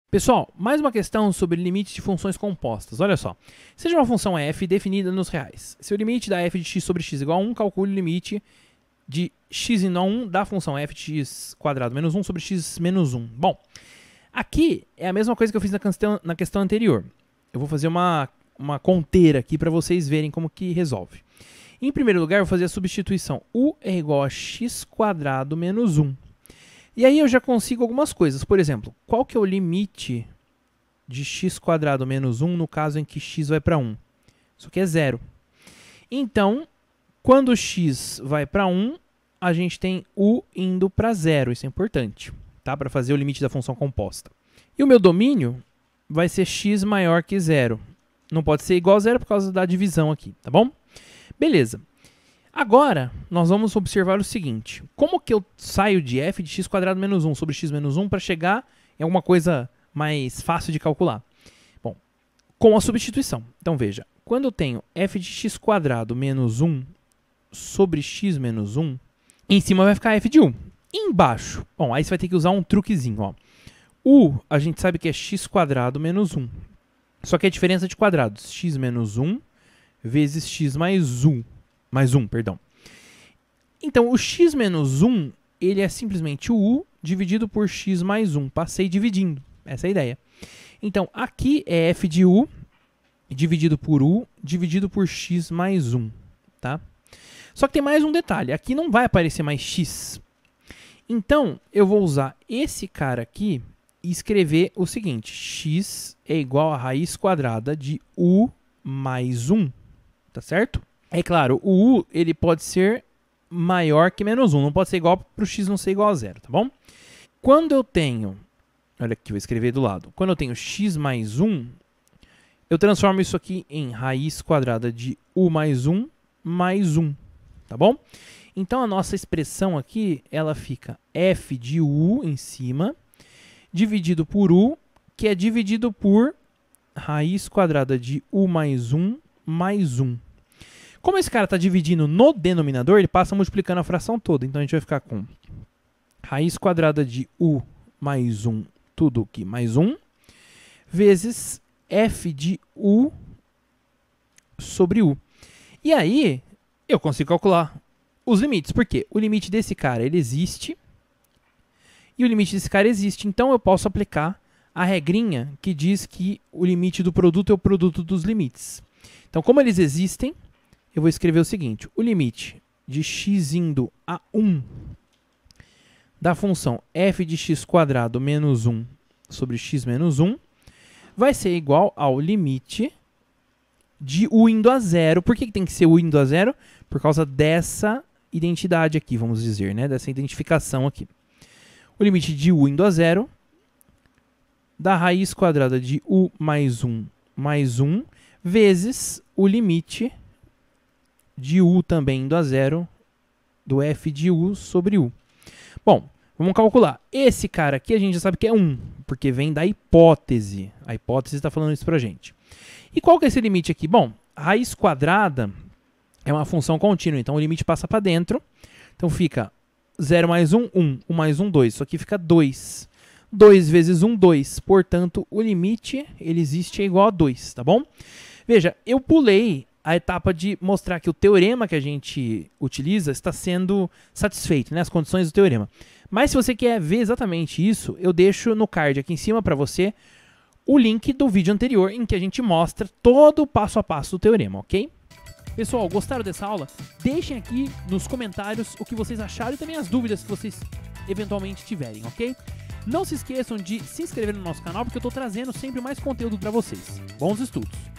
Pessoal, mais uma questão sobre limites de funções compostas. Olha só, seja uma função f definida nos reais. Se o limite da f de x sobre x igual a 1, calcule o limite de x indo a 1 da função f de x quadrado menos 1 sobre x menos 1. Bom, aqui é a mesma coisa que eu fiz na questão anterior. Eu vou fazer uma conteira aqui para vocês verem como que resolve. Em primeiro lugar, eu vou fazer a substituição. U é igual a x quadrado menos 1. E aí eu já consigo algumas coisas. Por exemplo, qual que é o limite de x quadrado menos 1 no caso em que x vai para 1? Isso aqui é 0. Então, quando x vai para 1, a gente tem u indo para 0. Isso é importante, tá? Para fazer o limite da função composta. E o meu domínio vai ser x maior que 0. Não pode ser igual a 0 por causa da divisão aqui, tá bom? Beleza. Agora, nós vamos observar o seguinte. Como que eu saio de f de x quadrado menos 1 sobre x menos 1 para chegar em alguma coisa mais fácil de calcular? Bom, com a substituição. Então, veja. Quando eu tenho f de x quadrado menos 1 sobre x menos 1, em cima vai ficar f de u. E embaixo? Bom, aí você vai ter que usar um truquezinho. Ó. U, a gente sabe que é x quadrado menos 1. Só que a diferença de quadrados, x menos 1 vezes x mais 1. Perdão. Então, o x menos 1, ele é simplesmente o u dividido por x mais 1. Passei dividindo. Essa é a ideia. Então, aqui é f de u dividido por u dividido por x mais 1. Tá? Só que tem mais um detalhe. Aqui não vai aparecer mais x. Então, eu vou usar esse cara aqui e escrever o seguinte. X é igual a raiz quadrada de u mais 1. Tá certo? É claro, o u ele pode ser maior que menos 1. Não pode ser igual para o x não ser igual a 0, tá bom? Quando eu tenho, olha aqui, vou escrever do lado. Quando eu tenho x mais 1, eu transformo isso aqui em raiz quadrada de u mais 1, tá bom? Então, a nossa expressão aqui, ela fica f de u em cima, dividido por u, que é dividido por raiz quadrada de u mais 1. Como esse cara está dividindo no denominador, ele passa multiplicando a fração toda. Então, a gente vai ficar com raiz quadrada de u mais 1, tudo aqui mais 1, vezes f de u sobre u. E aí, eu consigo calcular os limites. Por quê? O limite desse cara, ele existe. E o limite desse cara existe. Então, eu posso aplicar a regrinha que diz que o limite do produto é o produto dos limites. Então, como eles existem, eu vou escrever o seguinte. O limite de x indo a 1 da função f de x quadrado menos 1 sobre x menos 1 vai ser igual ao limite de u indo a 0. Por que tem que ser u indo a 0? Por causa dessa identidade aqui, vamos dizer, né? Dessa identificação aqui. O limite de u indo a 0 da raiz quadrada de u mais 1 vezes o limite de u também indo a 0 do f de u sobre u. Bom, vamos calcular. Esse cara aqui a gente já sabe que é 1, porque vem da hipótese. A hipótese está falando isso pra gente. E qual que é esse limite aqui? Bom, raiz quadrada é uma função contínua, então o limite passa para dentro. Então fica 0 mais 1, 1. 1 mais 1, 2. Isso aqui fica 2. 2 vezes 1, 2. Portanto, o limite, ele existe, é igual a 2, tá bom? Veja, eu pulei a etapa de mostrar que o teorema que a gente utiliza está sendo satisfeito, né? As condições do teorema. Mas se você quer ver exatamente isso, eu deixo no card aqui em cima para você o link do vídeo anterior em que a gente mostra todo o passo a passo do teorema, ok? Pessoal, gostaram dessa aula? Deixem aqui nos comentários o que vocês acharam e também as dúvidas que vocês eventualmente tiverem, ok? Não se esqueçam de se inscrever no nosso canal porque eu estou trazendo sempre mais conteúdo para vocês. Bons estudos!